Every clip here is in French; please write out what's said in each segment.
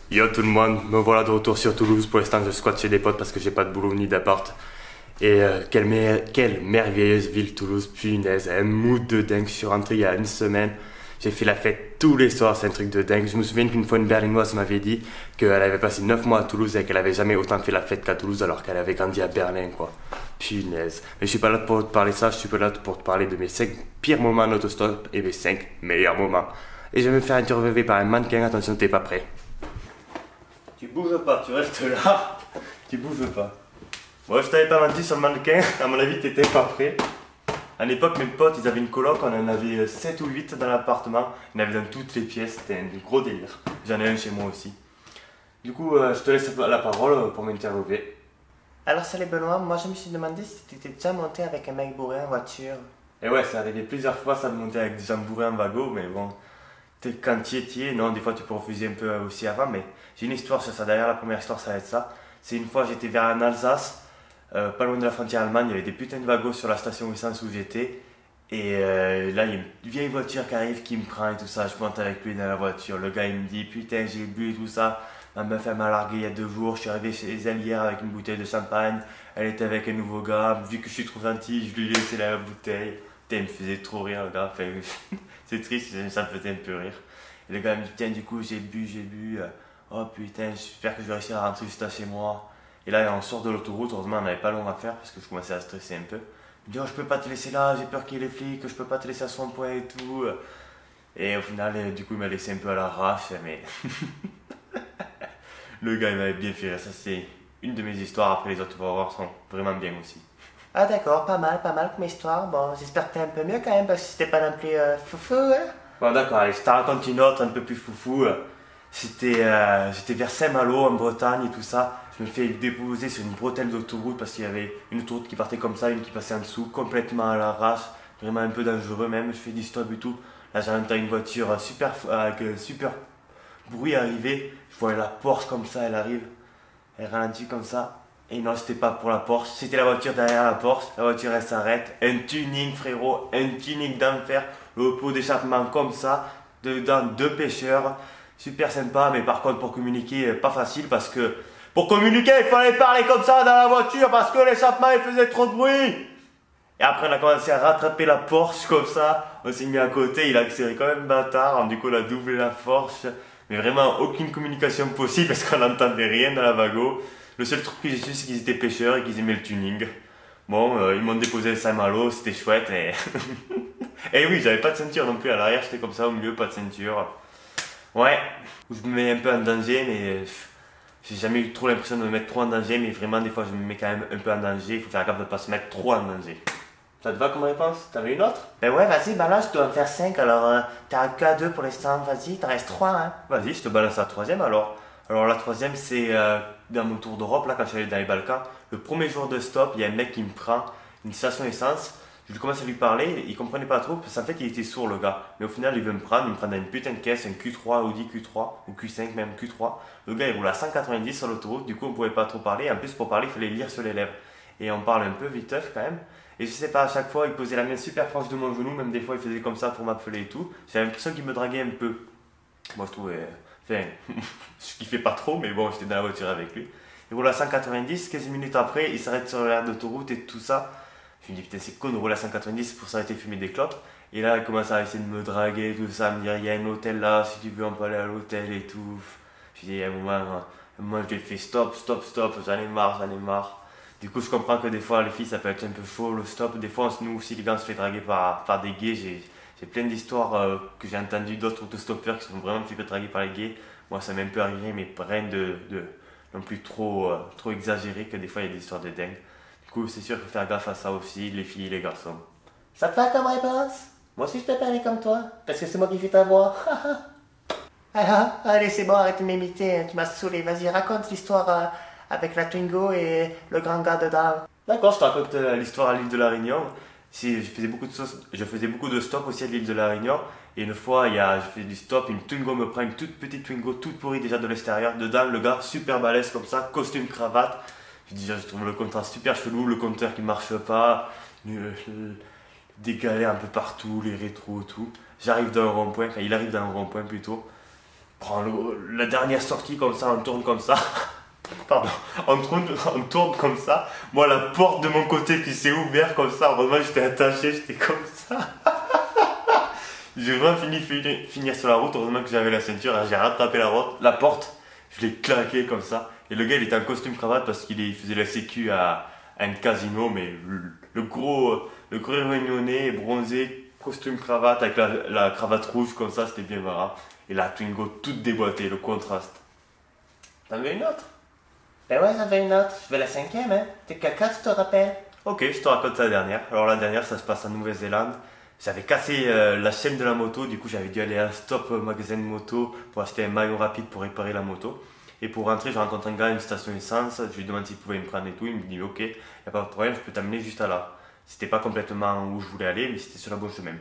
Yo tout le monde, me voilà de retour sur Toulouse. Pour l'instant je squatte chez des potes parce que j'ai pas de boulot ni d'appart. Et quelle merveilleuse ville Toulouse, punaise, un mood de dingue. Je suis rentré il y a une semaine, j'ai fait la fête tous les soirs, c'est un truc de dingue. Je me souviens qu'une fois une Berlinoise m'avait dit qu'elle avait passé 9 mois à Toulouse et qu'elle avait jamais autant fait la fête qu'à Toulouse alors qu'elle avait grandi à Berlin quoi. Punaise. Mais je suis pas là pour te parler de ça, je suis pas là pour te parler de mes 5 pires moments en autostop et mes 5 meilleurs moments. Et je vais me faire interviewer par un mannequin, attention t'es pas prêt. Tu bouges pas, tu restes là, tu bouges pas. Bon, je t'avais pas menti sur le mannequin, à mon avis t'étais pas prêt. À l'époque, mes potes, ils avaient une coloc, on en avait 7 ou 8 dans l'appartement. Il y en avait dans toutes les pièces, c'était un gros délire. J'en ai un chez moi aussi. Du coup, je te laisse la parole pour m'interviewer. Alors salut Benoît, moi je me suis demandé si tu étais déjà monté avec un mec bourré en voiture. Et ouais, ça arrivait plusieurs fois, ça me montait avec des gens bourrés en wagon, mais bon, quand tu y es, non, des fois tu peux refuser un peu aussi avant, mais j'ai une histoire sur ça. D'ailleurs, la première histoire, ça va être ça. C'est une fois, j'étais vers en Alsace, pas loin de la frontière allemande, il y avait des putains de wagons sur la station essence où j'étais. Et là, il y a une vieille voiture qui arrive, qui me prend et tout ça. Je monte avec lui dans la voiture. Le gars, il me dit putain, j'ai bu et tout ça. Ma meuf, elle m'a largué il y a 2 jours. Je suis arrivé chez elle hier avec une bouteille de champagne. Elle était avec un nouveau gars. Vu que je suis trop gentil, je lui ai laissé la bouteille. Putain, il me faisait trop rire, le gars. Enfin, c'est triste, ça me faisait un peu rire. Et le gars me dit putain, du coup, j'ai bu. Oh putain, j'espère que je vais réussir à rentrer juste à chez moi. Et là, on sort de l'autoroute. Heureusement, on n'avait pas long à faire parce que je commençais à stresser un peu. Il me dit, oh, je peux pas te laisser là, j'ai peur qu'il y ait les flics, je peux pas te laisser à son point et tout. Et au final, du coup, il m'a laissé un peu à l'arrache, mais le gars, il m'avait bien fait rire. Ça, c'est une de mes histoires. Après, les autres, tu vas voir, sont vraiment bien aussi. Ah d'accord, pas mal comme histoire. Bon, j'espère que t'es un peu mieux quand même parce que c'était pas non plus foufou, hein. Bon, d'accord, allez, je t'en raconte une autre, un peu plus foufou. J'étais vers Saint-Malo, en Bretagne et tout ça. Je me fais déposer sur une bretelle d'autoroute parce qu'il y avait une autoroute qui partait comme ça, une qui passait en dessous, complètement à l'arrache, vraiment un peu dangereux même. Je fais du stop et tout. Là, j'entends une voiture avec super bruit arriver. Je vois la Porsche comme ça, elle arrive, elle ralentit comme ça. Et non, c'était pas pour la Porsche, c'était la voiture derrière la Porsche. La voiture elle s'arrête, un tuning frérot, un tuning d'enfer, le pot d'échappement comme ça, dedans 2 pêcheurs. Super sympa, mais par contre pour communiquer, pas facile parce que pour communiquer, il fallait parler comme ça dans la voiture parce que l'échappement il faisait trop de bruit. Et après on a commencé à rattraper la Porsche comme ça, on s'est mis à côté, il a accéléré quand même bâtard, du coup on a doublé la Porsche, mais vraiment aucune communication possible parce qu'on n'entendait rien dans la wagon. Le seul truc que j'ai su c'est qu'ils étaient pêcheurs et qu'ils aimaient le tuning. Bon, ils m'ont déposé le Saint-Malo, c'était chouette et... et oui, j'avais pas de ceinture non plus à l'arrière, j'étais comme ça au milieu, pas de ceinture. Ouais, je me mets un peu en danger, mais j'ai jamais eu trop l'impression de me mettre trop en danger, mais vraiment des fois je me mets quand même un peu en danger, il faut faire gaffe de ne pas se mettre trop en danger. Ça te va comme réponse? T'avais une autre? Ben ouais, vas-y, bah là je dois en faire 5, alors t'as que 2 pour l'instant, vas-y, t'en restes 3, hein. Vas-y, je te balance la troisième alors. Alors la troisième c'est dans mon tour d'Europe, là quand je suis allé dans les Balkans, le premier jour de stop, il y a un mec qui me prend une station essence. Je commence à lui parler, il comprenait pas trop, parce qu'en fait il était sourd le gars. Mais au final il veut me prendre, il me prend dans une putain de caisse, un Q3, Audi Q3, ou Q5 même, Q3. Le gars il roule à 190 sur l'autoroute, du coup on pouvait pas trop parler, en plus pour parler il fallait lire sur les lèvres. Et on parle un peu viteuf quand même. Et je sais pas, à chaque fois il posait la main super proche de mon genou, même des fois il faisait comme ça pour m'appeler et tout. J'avais l'impression qu'il me draguait un peu. Moi je trouvais, enfin, je kiffais pas trop, mais bon j'étais dans la voiture avec lui. Il roule à 190, 15 minutes après il s'arrête sur l'aire d'autoroute et tout ça. Je me dis putain c'est con de rouler à 190 pour s'arrêter fumer des clopes. Et là il commence à essayer de me draguer tout ça, me dire il y a un hôtel là, si tu veux on peut aller à l'hôtel et tout. Je dis à un moment je lui ai fait stop, j'en ai marre. Du coup je comprends que des fois les filles ça peut être un peu chaud le stop. Des fois nous aussi les gars on se fait draguer par des gays. J'ai plein d'histoires que j'ai entendues d'autres autostoppeurs qui se sont vraiment fait draguer par les gays. Moi ça m'est un peu arrivé mais rien de non plus trop exagéré que des fois il y a des histoires de dingue. Du coup, c'est sûr qu'il faut faire gaffe à ça aussi, les filles et les garçons. Ça te va comme réponse? Moi aussi je peux parler comme toi, parce que c'est moi qui fais ta voix. Alors, allez c'est bon, arrête de m'imiter, tu m'as saoulé, vas-y raconte l'histoire avec la Twingo et le grand gars dedans. D'accord, je te raconte l'histoire à l'île de la Réunion. Je faisais beaucoup de stops aussi à l'île de la Réunion. Et une fois, je fais du stop, une Twingo me prend, une toute petite Twingo, toute pourrie déjà de l'extérieur. Dedans, le gars super balèze comme ça, costume, cravate. Je trouve le compteur super chelou, le compteur qui marche pas, des galets un peu partout, les rétros, tout. J'arrive dans un rond-point, enfin il arrive dans un rond-point plutôt. prend la dernière sortie comme ça, on tourne comme ça. Pardon, on tourne comme ça. Moi, la porte de mon côté qui s'est ouverte comme ça. Heureusement, j'étais attaché, j'étais comme ça. J'ai vraiment finir sur la route. Heureusement que j'avais la ceinture. J'ai rattrapé la porte. Je l'ai claqué comme ça. Et le gars, il était en costume cravate parce qu'il faisait la sécu à un casino. Mais le gros réunionnais, bronzé, costume cravate avec la cravate rouge comme ça, c'était bien marrant. Et la Twingo toute déboîtée, le contraste. T'en veux une autre? Ben ouais, j'en veux une autre. Je veux la cinquième, hein. T'es caca, tu te rappelles? Ok, je te raconte la dernière. Alors la dernière, ça se passe en Nouvelle-Zélande. J'avais cassé la chaîne de la moto, du coup j'avais dû aller à un stop magasin de moto pour acheter un maillot rapide pour réparer la moto. Et pour rentrer, je rencontre un gars à une station essence, je lui demande s'il pouvait me prendre et tout, il me dit ok, y a pas de problème, je peux t'amener juste à là. C'était pas complètement où je voulais aller, mais c'était sur la bonne chemin.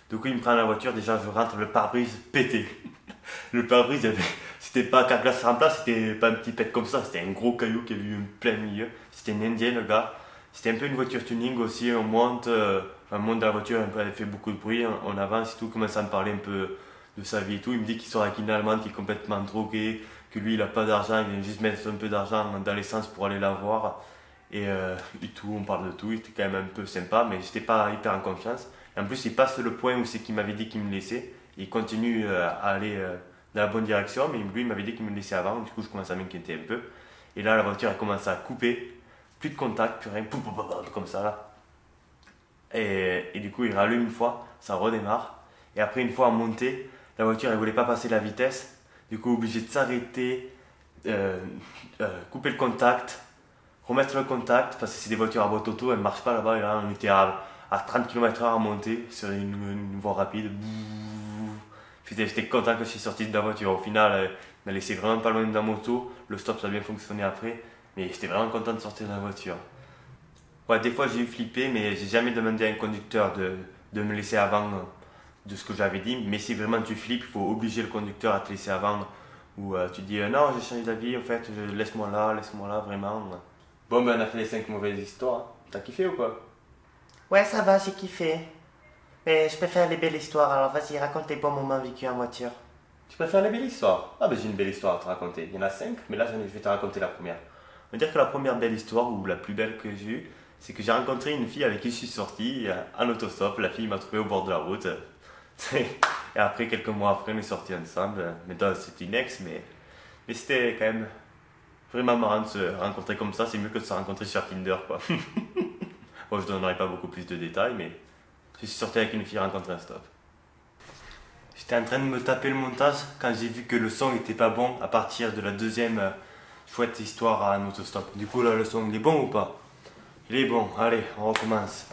Du coup il me prend la voiture, déjà je rentre, le pare-brise pété. Le pare-brise, c'était pas carglass en place, c'était pas un petit pet comme ça, c'était un gros caillou qui avait eu un plein milieu. C'était une indienne le gars. C'était un peu une voiture tuning aussi, on monte dans la voiture, elle fait beaucoup de bruit, on avance et tout, commence à me parler un peu de sa vie et tout. Il me dit qu'il sort avec une allemande qui est complètement droguée, que lui il a pas d'argent, il vient juste mettre un peu d'argent dans l'essence pour aller la voir. Et tout, on parle de tout, il était quand même un peu sympa, mais j'étais pas hyper en confiance. Et en plus il passe le point où c'est qu'il m'avait dit qu'il me laissait, il continue à aller dans la bonne direction, mais lui il m'avait dit qu'il me laissait avant, du coup je commence à m'inquiéter un peu. Et là la voiture elle commence à couper. Plus de contact, plus rien, comme ça là. Et du coup, il rallume une fois, ça redémarre. Et après, une fois en montée, la voiture elle voulait pas passer la vitesse. Du coup, obligé de s'arrêter, couper le contact, remettre le contact, parce que c'est des voitures à boîte auto, elles ne marchent pas là-bas. Et là, on était à 30 km/h à monter sur une voie rapide. J'étais content que je suis sorti de la voiture. Au final, elle m'a laissé vraiment pas loin de la moto. Le stop, ça a bien fonctionné après. Mais j'étais vraiment content de sortir de la voiture. Ouais, des fois j'ai eu flippé, mais j'ai jamais demandé à un conducteur de me laisser avant de ce que j'avais dit. Mais si vraiment tu flippes, il faut obliger le conducteur à te laisser avant. Ou tu dis non, j'ai changé d'avis, en fait, laisse-moi là, vraiment. Bon, ben on a fait les 5 mauvaises histoires. T'as kiffé ou quoi? Ouais, ça va, j'ai kiffé. Mais je préfère les belles histoires, alors vas-y, raconte les bons moments vécus en voiture. Tu préfères les belles histoires? Ah, ben j'ai une belle histoire à te raconter. Il y en a 5, mais là je vais te raconter la première. On va dire que la première belle histoire, ou la plus belle que j'ai eue, c'est que j'ai rencontré une fille avec qui je suis sorti en autostop. La fille m'a trouvé au bord de la route. Et après, quelques mois après, on est sortis ensemble. Maintenant, c'est une ex, mais c'était quand même vraiment marrant de se rencontrer comme ça. C'est mieux que de se rencontrer sur Tinder, quoi. Bon, je donnerai pas beaucoup plus de détails, mais je suis sorti avec une fille rencontrée en stop. J'étais en train de me taper le montage quand j'ai vu que le son était pas bon à partir de la deuxième chouette histoire en autostop. Du coup, là, le son, il est bon ou pas? Il est bon. Allez, on recommence.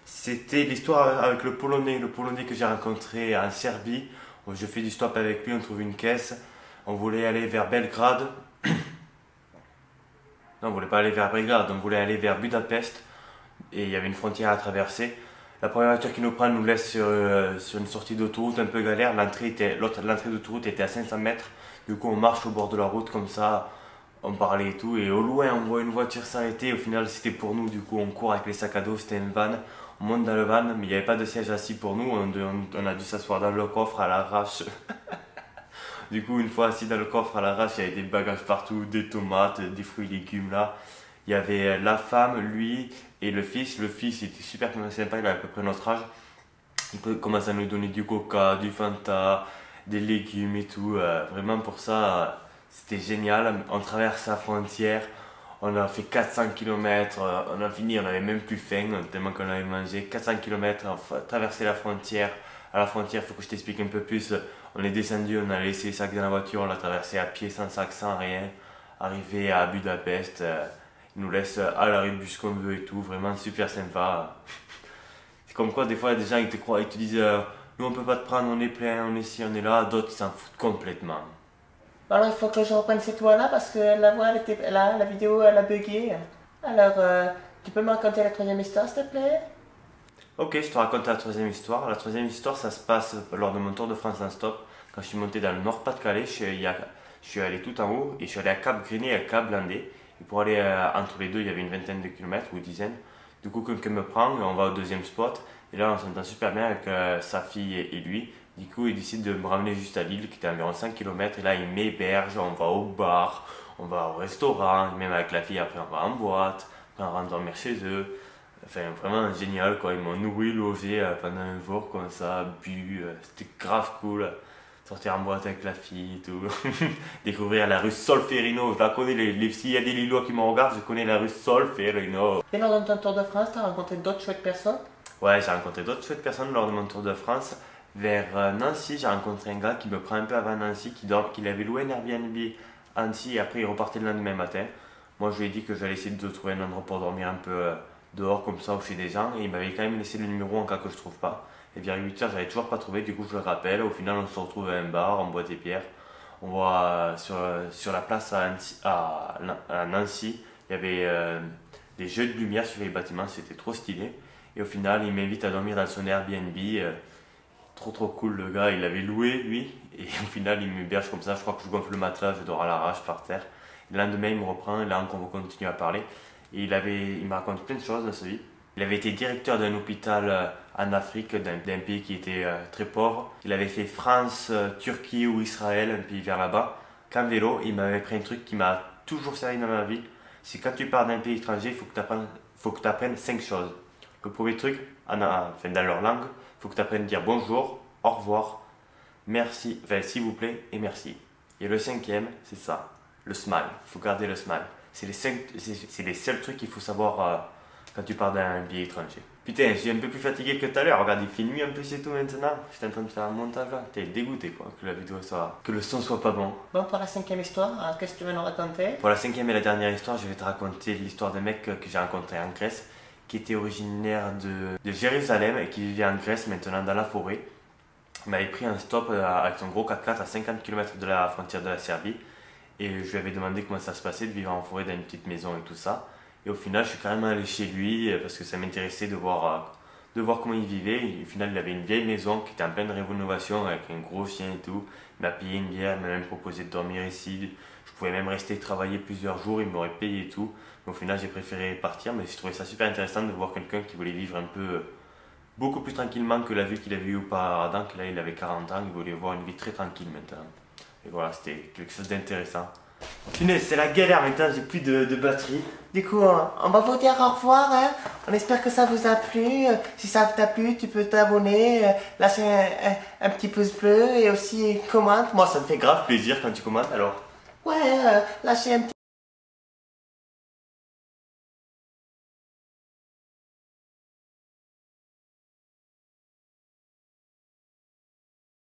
C'était l'histoire avec le Polonais que j'ai rencontré en Serbie. Je fais du stop avec lui, on trouve une caisse. On voulait aller vers Belgrade. Non, on voulait pas aller vers Belgrade, on voulait aller vers Budapest. Et il y avait une frontière à traverser. La première voiture qui nous prend nous laisse sur une sortie d'autoroute un peu galère. L'entrée d'autoroute était à 500 mètres. Du coup, on marche au bord de la route comme ça. On parlait et tout. Et au loin, on voit une voiture s'arrêter. Au final, c'était pour nous. Du coup, on court avec les sacs à dos. C'était une van. On monte dans le van, mais il n'y avait pas de siège assis pour nous. On a dû s'asseoir dans le coffre à l'arrache. Du coup, une fois assis dans le coffre à l'arrache, il y avait des bagages partout, des tomates, des fruits et légumes là. Il y avait la femme, lui et le fils. Le fils était super sympa, il avait à peu près notre âge. Il commence à nous donner du coca, du Fanta, des légumes et tout. Vraiment pour ça, c'était génial. On traverse la frontière, on a fait 400 km, on a fini, on n'avait même plus faim tellement qu'on avait mangé. 400 km, on a traversé la frontière. À la frontière, il faut que je t'explique un peu plus. On est descendu, on a laissé les sacs dans la voiture, on l'a traversé à pied, sans sac, sans rien. Arrivé à Budapest, ils nous laissent à l'arrêt de bus qu'on veut et tout, vraiment super sympa. C'est comme quoi, des fois, il y a des gens qui te croient, ils te disent nous on peut pas te prendre, on est plein, on est ci, on est là. D'autres, ils s'en foutent complètement. Alors, il faut que je reprenne cette voix-là parce que la voix, la vidéo, elle a bugué. Alors, tu peux me raconter la troisième histoire, s'il te plaît? Ok, je te raconte la troisième histoire. La troisième histoire, ça se passe lors de mon tour de France en stop. Quand je suis monté dans le Nord-Pas-de-Calais, je suis allé tout en haut et je suis allé à Cap-Grigny et à Cap-Blandé. Et pour aller entre les deux, il y avait une vingtaine de kilomètres ou une dizaine. Du coup, quelqu'un me prend, on va au deuxième spot. Et là, on s'entend super bien avec sa fille et lui. Du coup, il décide de me ramener juste à Lille, qui était à environ 5 km. Et là, il m'héberge, on va au bar, on va au restaurant, même avec la fille, après on va en boîte, après on rentre dormir chez eux. Enfin, vraiment génial, quoi. Ils m'ont nourri, logé pendant un jour, comme ça, bu. C'était grave cool. Sortir en boîte avec la fille et tout. Découvrir la rue Solferino. Je la connais, s'il y a des Lillois qui me regardent, je connais la rue Solferino. Et lors de ton tour de France, t'as rencontré d'autres chouettes personnes? Ouais, j'ai rencontré d'autres chouettes personnes lors de mon tour de France. Vers Nancy, j'ai rencontré un gars qui me prend un peu avant Nancy, qu'il avait loué un Airbnb à Nancy et après il repartait le lendemain matin. Moi, je lui ai dit que j'allais essayer de trouver un endroit pour dormir un peu dehors comme ça ou chez des gens et il m'avait quand même laissé le numéro en cas que je trouve pas. Et vers 8h, j'avais toujours pas trouvé, du coup je le rappelle. Au final, on se retrouve à un bar, on boit des bières. On voit sur la place à Nancy, il y avait des jeux de lumière sur les bâtiments, c'était trop stylé. Et au final, il m'invite à dormir dans son Airbnb. Trop cool, le gars, il l'avait loué lui. Et au final, il m'héberge comme ça. Je crois que je gonfle le matelas, je dors à l'arrache par terre. Et le lendemain, il me reprend, et là, on continue à parler. Et il me raconte plein de choses dans sa vie. Il avait été directeur d'un hôpital en Afrique, d'un pays qui était très pauvre. Il avait fait France, Turquie ou Israël, un pays vers là-bas, qu'en vélo. Il m'avait pris un truc qui m'a toujours servi dans ma vie. C'est quand tu pars d'un pays étranger, il faut que tu apprennes 5 choses. Le premier truc, dans leur langue, il faut que tu apprennes à dire bonjour, au revoir, merci, enfin s'il vous plaît et merci. Et le cinquième, c'est ça, le smile. Il faut garder le smile. C'est les seuls trucs qu'il faut savoir quand tu pars d'un pays étranger. Putain, je suis un peu plus fatigué que tout à l'heure. Regarde, il fait nuit un peu c'est tout maintenant. J'étais en train de faire un montage là. T'es dégoûté quoi, que le son soit pas bon. Bon, pour la 5e histoire, qu'est-ce que tu veux nous raconter? Pour la 5e et la dernière histoire, je vais te raconter l'histoire d'un mec que j'ai rencontré en Grèce, qui était originaire de Jérusalem et qui vivait en Grèce maintenant dans la forêt. Il m'avait pris un stop avec son gros 4x4 à 50 km de la frontière de la Serbie. Et je lui avais demandé comment ça se passait de vivre en forêt dans une petite maison et tout ça. Et au final, je suis carrément allé chez lui parce que ça m'intéressait de voir comment il vivait. Et au final, il avait une vieille maison qui était en pleine rénovation avec un gros chien et tout. Il m'a payé une bière, il m'a même proposé de dormir ici. Je pouvais même rester travailler plusieurs jours, il m'aurait payé et tout. Mais au final, j'ai préféré partir, mais j'ai trouvé ça super intéressant de voir quelqu'un qui voulait vivre un peu beaucoup plus tranquillement que la vie qu'il avait eue auparavant. Que là, il avait 40 ans, il voulait voir une vie très tranquille maintenant. Et voilà, c'était quelque chose d'intéressant. Punaise, c'est la galère maintenant, j'ai plus de batterie. Du coup, on va vous dire au revoir. Hein. On espère que ça vous a plu. Si ça t'a plu, tu peux t'abonner, lâcher un petit pouce bleu et aussi commente. Moi, ça me fait grave plaisir quand tu commentes alors. Ouais, lâcher un petit